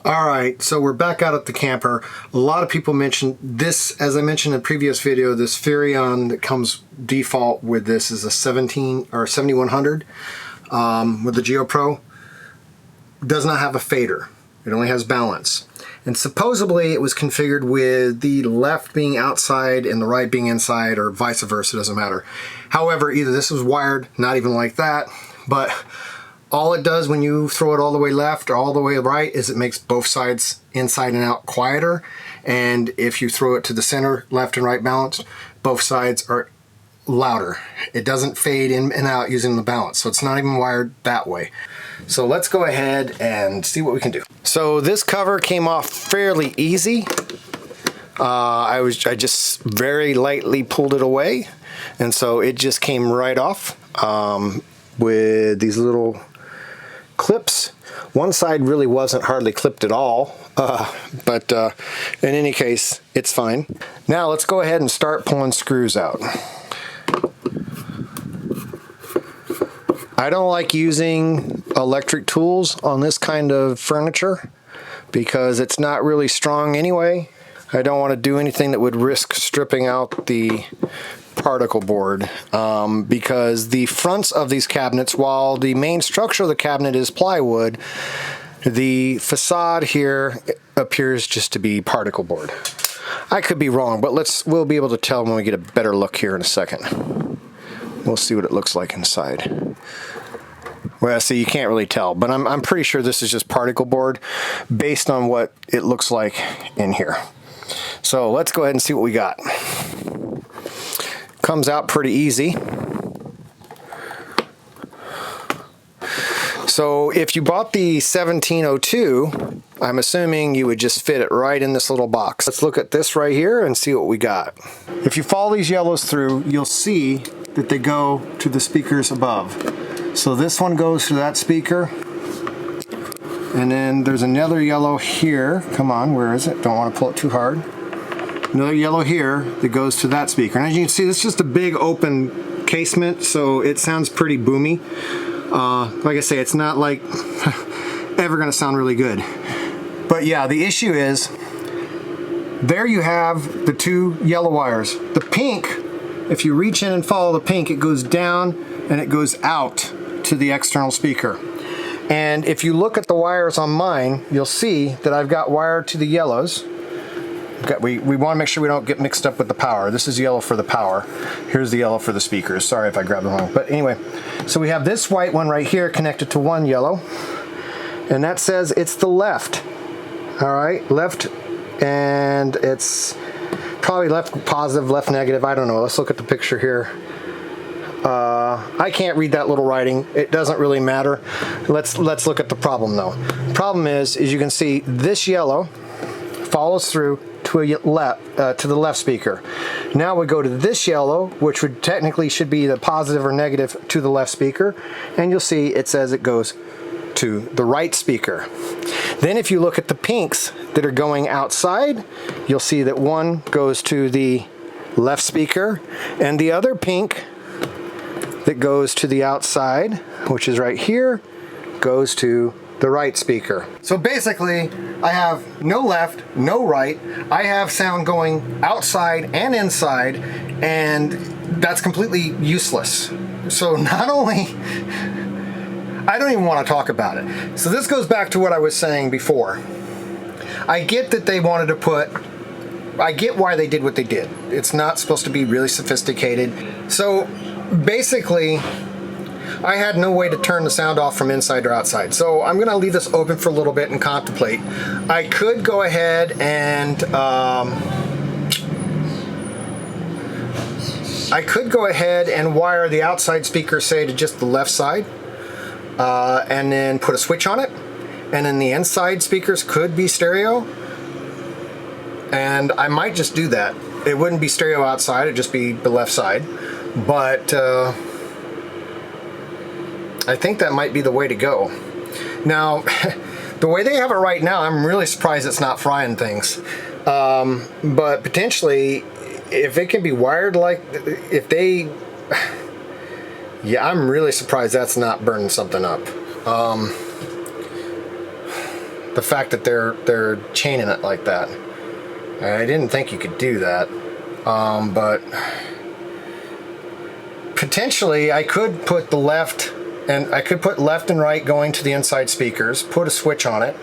All right, so we're back out at the camper. A lot of people mentioned this, as I mentioned in a previous video, this Furrion that comes default with this is a 7100 with the Geo Pro. Does not have a fader. It only has balance. And supposedly it was configured with the left being outside and the right being inside, or vice versa, doesn't matter. However, either this was wired, not even like that, but all it does when you throw it all the way left or all the way right is it makes both sides inside and out quieter. And if you throw it to the center, left and right balanced, both sides are louder. It doesn't fade in and out using the balance, so it's not even wired that way. So let's go ahead and see what we can do. So this cover came off fairly easy. I just very lightly pulled it away, and so it just came right off with these little clips. One side really wasn't hardly clipped at all, but in any case, it's fine. Now let's go ahead and start pulling screws out. I don't like using electric tools on this kind of furniture because it's not really strong anyway. I don't want to do anything that would risk stripping out the particle board because the fronts of these cabinets, while the main structure of the cabinet is plywood, the facade here appears just to be particle board. I could be wrong, but we'll be able to tell when we get a better look here in a second. We'll see what it looks like inside. Well, see, you can't really tell, but I'm pretty sure this is just particle board based on what it looks like in here. So let's go ahead and see what we got. Comes out pretty easy. So if you bought the 1702, I'm assuming you would just fit it right in this little box. Let's look at this right here and see what we got. If you follow these yellows through, you'll see that they go to the speakers above. So this one goes to that speaker, and then there's another yellow here. Come on, where is it? Don't want to pull it too hard. Another yellow here that goes to that speaker. And as you can see, this is just a big open casement, so it sounds pretty boomy. Like I say, it's not like ever gonna sound really good. But yeah, the issue is, there you have the two yellow wires. The pink, if you reach in and follow the pink, it goes down and it goes out to the external speaker. And if you look at the wires on mine, you'll see that I've got wire to the yellows. We want to make sure we don't get mixed up with the power. This is yellow for the power. Here's the yellow for the speakers. Sorry if I grabbed the wrong. But anyway, so we have this white one right here connected to one yellow, and that says it's the left. All right, left, and it's probably left positive, left negative. I don't know. Let's look at the picture here. I can't read that little writing. It doesn't really matter. Let's look at the problem though. The problem is you can see this yellow follows through to the left speaker. Now we go to this yellow, which would technically should be the positive or negative to the left speaker, and you'll see it says it goes to the right speaker. Then if you look at the pinks that are going outside, you'll see that one goes to the left speaker, and the other pink that goes to the outside, which is right here, goes to the right speaker. So basically, I have no left, no right. I have sound going outside and inside, and that's completely useless. So not only, I don't even want to talk about it. So this goes back to what I was saying before. I get that they wanted to put, I get why they did what they did. It's not supposed to be really sophisticated. So basically, I had no way to turn the sound off from inside or outside. So I'm gonna leave this open for a little bit and contemplate. I could go ahead and wire the outside speaker, say, to just the left side, and then put a switch on it. And then the inside speakers could be stereo. And I might just do that. It wouldn't be stereo outside, it'd just be the left side. But I think that might be the way to go. Now, the way they have it right now, I'm really surprised it's not frying things. But potentially, if it can be wired like, if they, yeah, I'm really surprised that's not burning something up. the fact that they're chaining it like that. I didn't think you could do that, but potentially I could put the left and right going to the inside speakers, put a switch on it,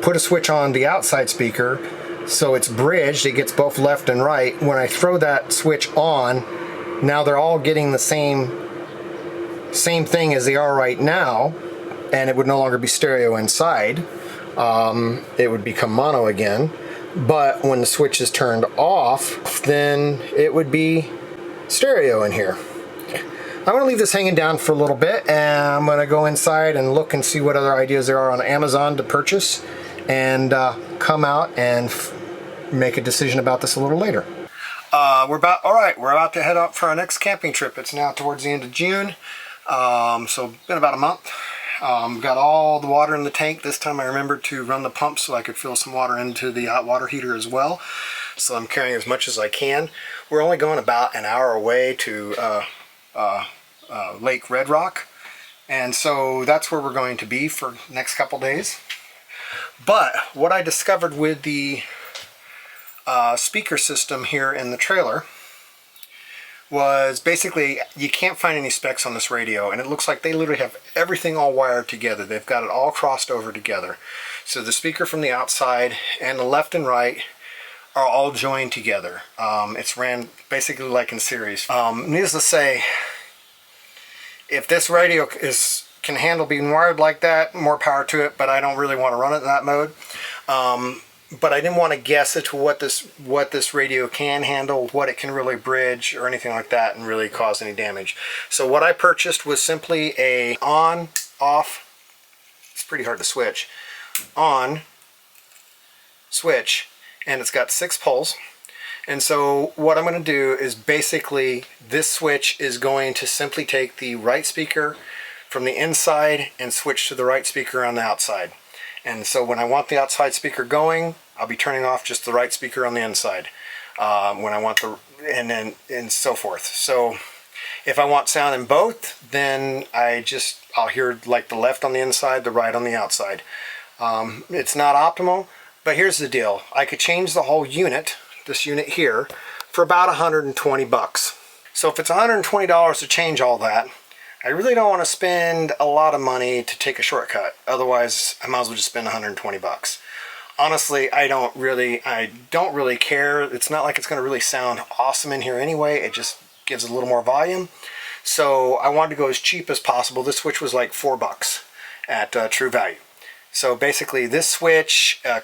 put a switch on the outside speaker so it's bridged, it gets both left and right. When I throw that switch on, now they're all getting the same thing as they are right now, and it would no longer be stereo inside. It would become mono again. But when the switch is turned off, then it would be stereo in here. I'm going to leave this hanging down for a little bit, and I'm going to go inside and look and see what other ideas there are on Amazon to purchase, and come out and make a decision about this a little later. We're about to head up for our next camping trip. It's now towards the end of June, so been about a month. Got all the water in the tank. This time I remembered to run the pump so I could fill some water into the hot water heater as well. So I'm carrying as much as I can. We're only going about an hour away to Lake Red Rock, and so that's where we're going to be for the next couple days. But what I discovered with the speaker system here in the trailer was basically you can't find any specs on this radio, and it looks like they literally have everything all wired together. They've got it all crossed over together. So the speaker from the outside and the left and right are all joined together. It's ran basically like in series. Needless to say, if this radio can handle being wired like that, more power to it, but I don't really want to run it in that mode. But I didn't want to guess at what this radio can handle, what it can really bridge or anything like that, and really cause any damage. So what I purchased was simply a on, off, it's pretty hard to switch, on switch, and it's got 6 poles. And so what I'm going to do is basically this switch is going to simply take the right speaker from the inside and switch to the right speaker on the outside. And so when I want the outside speaker going, I'll be turning off just the right speaker on the inside. When I want and so forth. So if I want sound in both, then I'll hear like the left on the inside, the right on the outside. It's not optimal, but here's the deal. I could change the whole unit, this unit here, for about 120 bucks. So if it's $120 to change all that, I really don't want to spend a lot of money to take a shortcut. Otherwise, I might as well just spend 120 bucks. Honestly, I don't really care. It's not like it's going to really sound awesome in here anyway. It just gives a little more volume. So I wanted to go as cheap as possible. This switch was like $4 at True Value. So basically this switch, a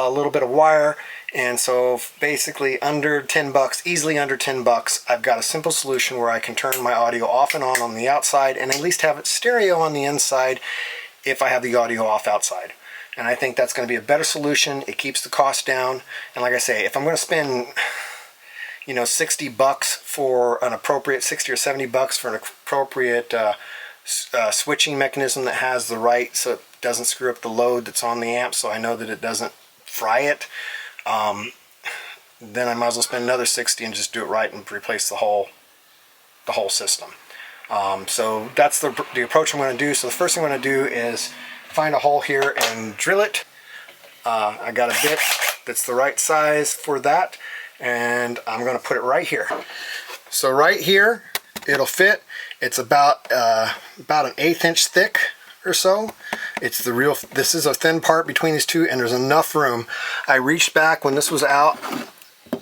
little bit of wire, and so basically under 10 bucks, easily under 10 bucks, I've got a simple solution where I can turn my audio off and on the outside and at least have it stereo on the inside if I have the audio off outside. And I think that's going to be a better solution. It keeps the cost down. And like I say, if I'm going to spend 60 bucks for an appropriate, 60 or 70 bucks for an appropriate switching mechanism that has the right, so it doesn't screw up the load that's on the amp, so I know that it doesn't fry it, then I might as well spend another 60 and just do it right and replace the whole system. So that's the approach I'm going to do. So the first thing I'm going to do is find a hole here and drill it. I got a bit that's the right size for that, and I'm going to put it right here. So right here it'll fit. It's about an 1/8 inch thick or so. This is a thin part between these two, and there's enough room. I reached back when this was out,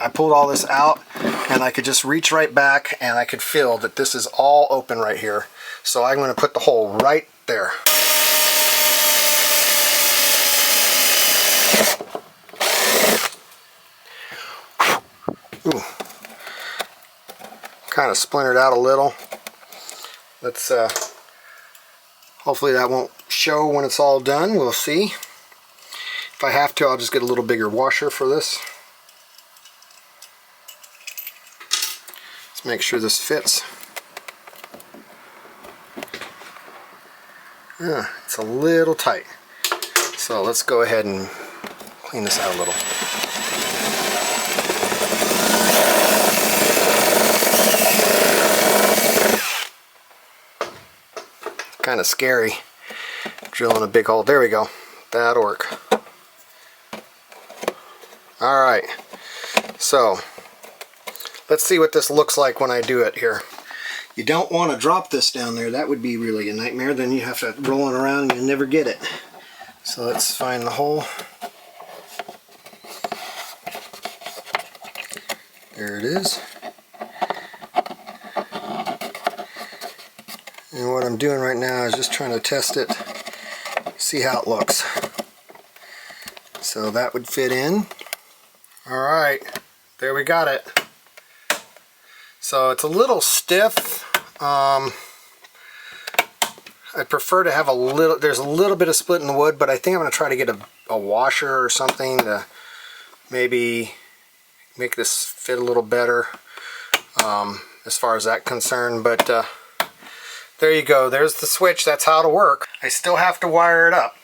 I pulled all this out, and I could just reach right back and I could feel that this is all open right here. So I'm going to put the hole right there. Ooh. Kind of splintered out a little. Let's hopefully that won't show when it's all done. We'll see. If I have to, I'll just get a little bigger washer for this. Let's make sure this fits. It's a little tight. So let's go ahead and clean this out a little. Kind of scary drilling a big hole. There we go. That'll work. Alright, so let's see what this looks like when I do it here. You don't want to drop this down there. That would be really a nightmare. Then you have to roll it around and you never get it. So let's find the hole. There it is. And what I'm doing right now is just trying to test it, see how it looks. So that would fit in. Alright, there we got it. So it's a little stiff. I prefer to have a little, there's a little bit of split in the wood, but I think I'm going to try to get a washer or something to maybe make this fit a little better as far as that's concerned. But there you go, there's the switch, that's how it'll work. I still have to wire it up.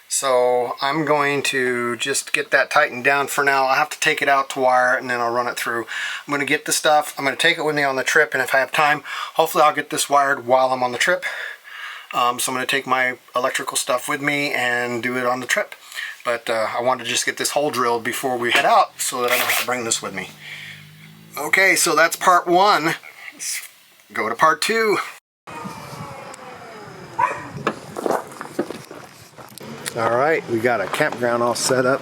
So I'm going to just get that tightened down for now. I'll have to take it out to wire it and then I'll run it through. I'm going to get the stuff, I'm going to take it with me on the trip, and if I have time, hopefully I'll get this wired while I'm on the trip. So I'm going to take my electrical stuff with me and do it on the trip. But I wanted to just get this hole drilled before we head out so that I don't have to bring this with me. Okay, so that's part one. Let's go to part two. Alright, we got a campground all set up.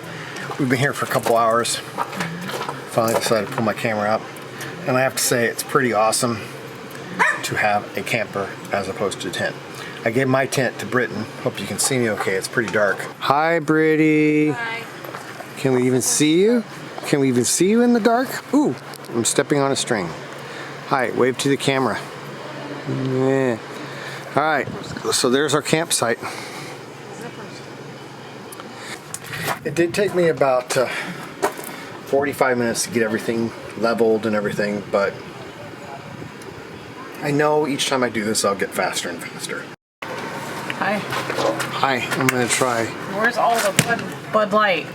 We've been here for a couple hours. Finally decided to pull my camera out. And I have to say, it's pretty awesome to have a camper as opposed to a tent. I gave my tent to Britton. Hope you can see me okay, it's pretty dark. Hi, Britty. Hi. Can we even see you? Can we even see you in the dark? Ooh, I'm stepping on a string. Hi, wave to the camera. Yeah. Alright, so there's our campsite. It did take me about 45 minutes to get everything leveled and everything, but I know each time I do this I'll get faster and faster. Hi. Hi, I'm going to try. Where's all the Bud Light?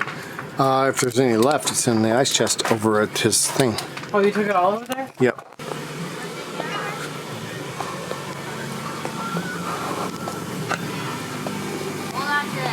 If there's any left, it's in the ice chest over at his thing. Oh, you took it all over there? Yep. Hold on to it.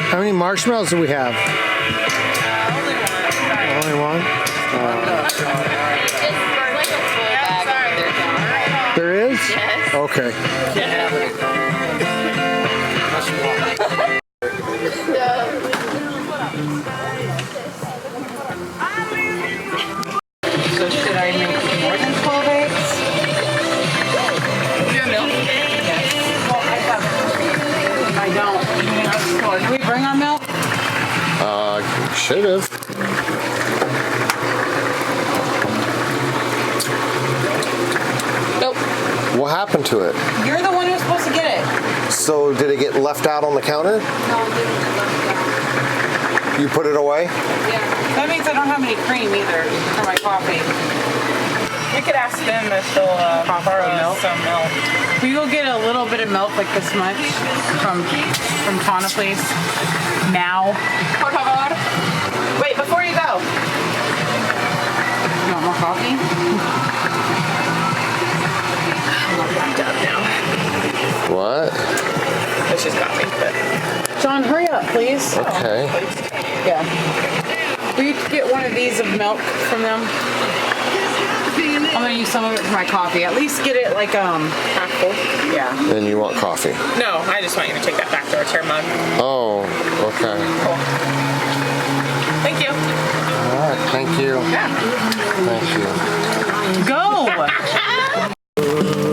How many marshmallows do we have? Only one? There is? Yes. Okay. So should I make more than 12 eggs? Do you have milk? Yes. Well, I don't. Did we bring our milk? Should have. Nope. What happened to it? You're the one who's supposed to get it. So did it get left out on the counter? No, it didn't get left out. You put it away? Yeah. That means I don't have any cream either for my coffee. We could ask them if they'll borrow milk? some milk. Will you go get a little bit of milk like this much from Tana, please? Now. Por favor. Wait, before you go. You want more coffee? I'm done now. What? It's just coffee, but... John, hurry up, please. Okay. Yeah. Will you get one of these of milk from them? I'm gonna use some of it for my coffee. At least get it like half full. yeah. Then you want coffee. No, I just want you to take that back to our mug. Oh, okay. Cool. Thank you. All right, thank you. Yeah. Thank you. Go!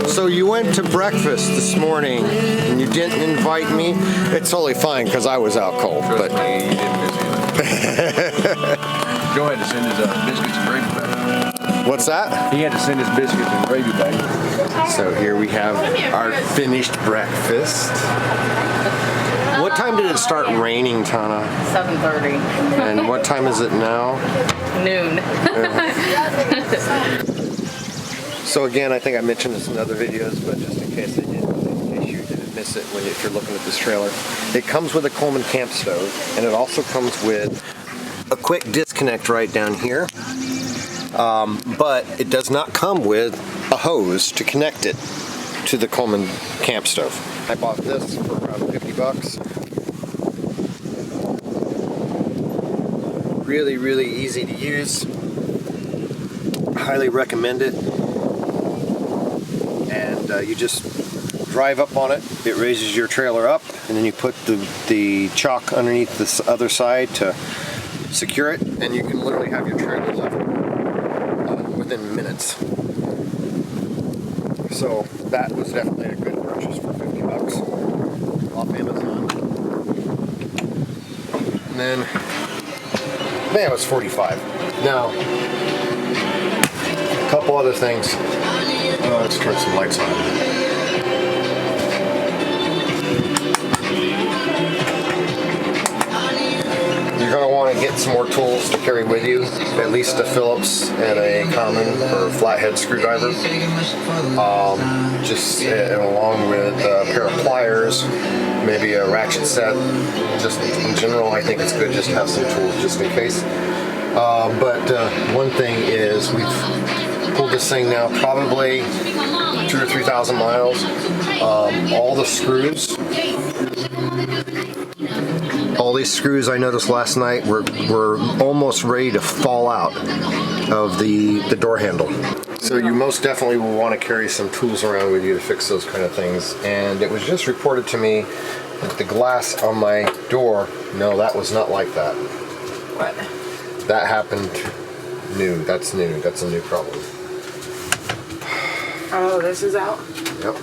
So you went to breakfast this morning and you didn't invite me? It's totally fine because I was out cold, but You didn't miss anything. Go ahead and send his biscuits and gravy back. What's that? He had to send his biscuits and gravy back. So here we have our finished breakfast. What time did it start raining, Tana? 7:30. And what time is it now? Noon. So again, I think I mentioned this in other videos, but just in case you didn't miss it if you're looking at this trailer, it comes with a Coleman camp stove, and it also comes with a quick disconnect right down here. But it does not come with a hose to connect it to the Coleman camp stove. I bought this for around 50 bucks. Really, really easy to use. Highly recommend it. And you just drive up on it. It raises your trailer up, and then you put the chalk underneath this other side to secure it, and you can literally have your trailers up within minutes. So that was definitely a good purchase for 50 bucks off Amazon. And then, man, it was 45. Now, a couple other things. Let's turn some lights on. You're going to want to get some more tools to carry with you, at least a Phillips and a common or flathead screwdriver. Along with a pair of pliers, maybe a ratchet set. Just in general, I think it's good just to have some tools just in case. But one thing is we've pulled this thing now probably 2,000 or 3,000 miles. All the screws. All these screws I noticed last night were almost ready to fall out of the door handle. So you most definitely will want to carry some tools around with you to fix those kind of things. And it was just reported to me that the glass on my door, no, that was not like that. What? That happened new. That's new. That's a new problem. Oh, this is out? Yep.